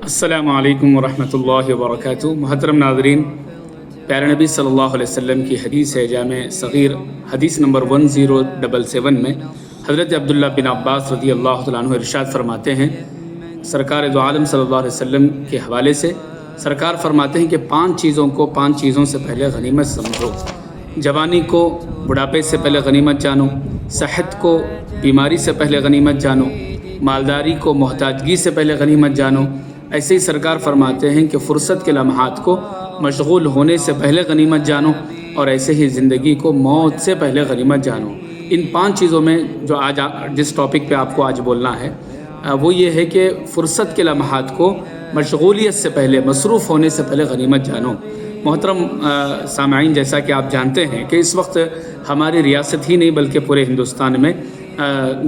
السلام علیکم ورحمۃ اللہ وبرکاتہ۔ محترم ناظرین، پیارے نبی صلی اللہ علیہ وسلم کی حدیث ہے جامع صغیر حدیث نمبر 1077 میں حضرت عبداللہ بن عباس رضی اللہ تعالیٰ عنہ ارشاد فرماتے ہیں، سرکار دو عالم صلی اللہ علیہ وسلم کے حوالے سے سرکار فرماتے ہیں کہ 5 چیزوں سے پہلے غنیمت سمجھو۔ جوانی کو بڑھاپے سے پہلے غنیمت جانو، صحت کو بیماری سے پہلے غنیمت جانو، مالداری کو محتاجگی سے پہلے غنیمت جانو۔ ایسے ہی سرکار فرماتے ہیں کہ فرصت کے لمحات کو مشغول ہونے سے پہلے غنیمت جانو، اور ایسے ہی زندگی کو موت سے پہلے غنیمت جانو۔ ان 5 چیزوں میں جو آج جس ٹاپک پہ آپ کو آج بولنا ہے وہ یہ ہے کہ فرصت کے لمحات کو مشغولیت سے پہلے، مصروف ہونے سے پہلے غنیمت جانو۔ محترم سامعین، جیسا کہ آپ جانتے ہیں کہ اس وقت ہماری ریاست ہی نہیں بلکہ پورے ہندوستان میں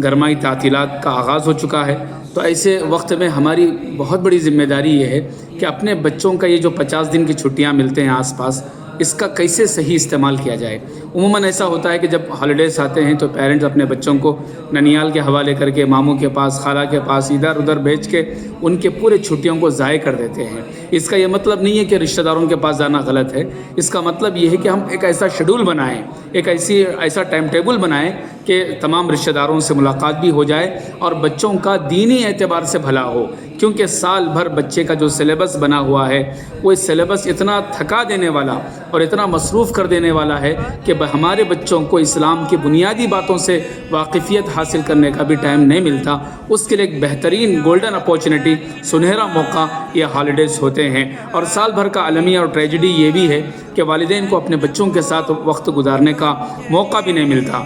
گرمائی تعطیلات کا آغاز ہو چکا ہے، تو ایسے وقت میں ہماری بہت بڑی ذمہ داری یہ ہے کہ اپنے بچوں کا یہ جو 50 دن کی چھٹیاں ملتے ہیں آس پاس، اس کا کیسے صحیح استعمال کیا جائے۔ عموماً ایسا ہوتا ہے کہ جب ہالیڈیز آتے ہیں تو پیرنٹس اپنے بچوں کو ننیال کے حوالے کر کے، ماموں کے پاس، خالہ کے پاس ادھر ادھر بھیج کے ان کے پورے چھٹیوں کو ضائع کر دیتے ہیں۔ اس کا یہ مطلب نہیں ہے کہ رشتہ داروں کے پاس جانا غلط ہے، اس کا مطلب یہ ہے کہ ہم ایک ایسا شیڈول بنائیں، ایک ایسا ٹائم ٹیبل بنائیں کہ تمام رشتہ داروں سے ملاقات بھی ہو جائے اور بچوں کا دینی اعتبار سے بھلا ہو، کیونکہ سال بھر بچے کا جو سلیبس بنا ہوا ہے وہ سلیبس اتنا تھکا دینے والا اور اتنا مصروف کر دینے والا ہے کہ ہمارے بچوں کو اسلام کی بنیادی باتوں سے واقفیت حاصل کرنے کا بھی ٹائم نہیں ملتا۔ اس کے لیے ایک بہترین گولڈن اپورچونٹی، سنہرا موقع یہ ہالیڈیز ہوتے ہیں، اور سال بھر کا المیہ اور ٹریجڈی یہ بھی ہے کہ والدین کو اپنے بچوں کے ساتھ وقت گزارنے کا موقع بھی نہیں ملتا۔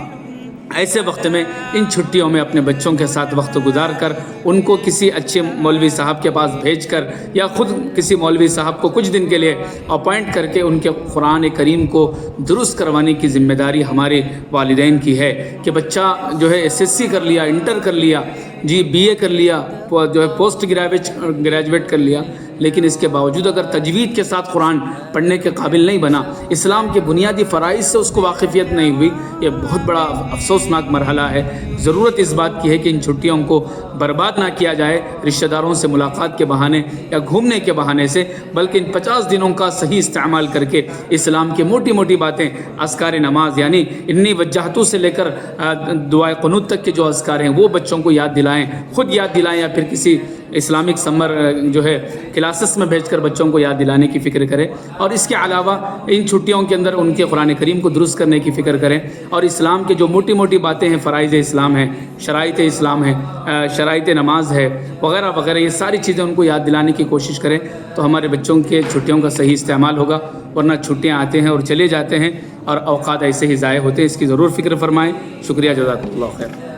ایسے وقت میں ان چھٹیوں میں اپنے بچوں کے ساتھ وقت گزار کر ان کو کسی اچھے مولوی صاحب کے پاس بھیج کر یا خود کسی مولوی صاحب کو کچھ دن کے لیے اپوائنٹ کر کے ان کے قرآن کریم کو درست کروانے کی ذمہ داری ہمارے والدین کی ہے کہ بچہ جو ہے SSC کر لیا، انٹر کر لیا، BA کر لیا، جو ہے پوسٹ گریجویٹ کر لیا، لیکن اس کے باوجود اگر تجوید کے ساتھ قرآن پڑھنے کے قابل نہیں بنا، اسلام کے بنیادی فرائض سے اس کو واقفیت نہیں ہوئی، یہ بہت بڑا افسوسناک مرحلہ ہے۔ ضرورت اس بات کی ہے کہ ان چھٹیوں کو برباد نہ کیا جائے رشتہ داروں سے ملاقات کے بہانے یا گھومنے کے بہانے سے، بلکہ ان 50 دنوں کا صحیح استعمال کر کے اسلام کی موٹی موٹی باتیں، اذکار نماز یعنی انی وجہتو سے لے کر دعائے قنوت تک کے جو اذکار ہیں وہ بچوں کو یاد دلائیں، خود یاد دلائیں یا پھر کسی اسلامک سمر جو ہے کلاسز میں بھیج کر بچوں کو یاد دلانے کی فکر کریں، اور اس کے علاوہ ان چھٹیوں کے اندر ان کے قرآن کریم کو درست کرنے کی فکر کریں، اور اسلام کے جو موٹی موٹی باتیں ہیں، فرائض اسلام ہیں، شرائط اسلام ہیں، شرائط نماز ہے وغیرہ وغیرہ، یہ ساری چیزیں ان کو یاد دلانے کی کوشش کریں، تو ہمارے بچوں کے چھٹیوں کا صحیح استعمال ہوگا۔ ورنہ چھٹیاں آتے ہیں اور چلے جاتے ہیں اور اوقات ایسے ہی ضائع ہوتے ہیں، اس کی ضرور فکر فرمائیں۔ شکریہ، جزاک اللہ خیر۔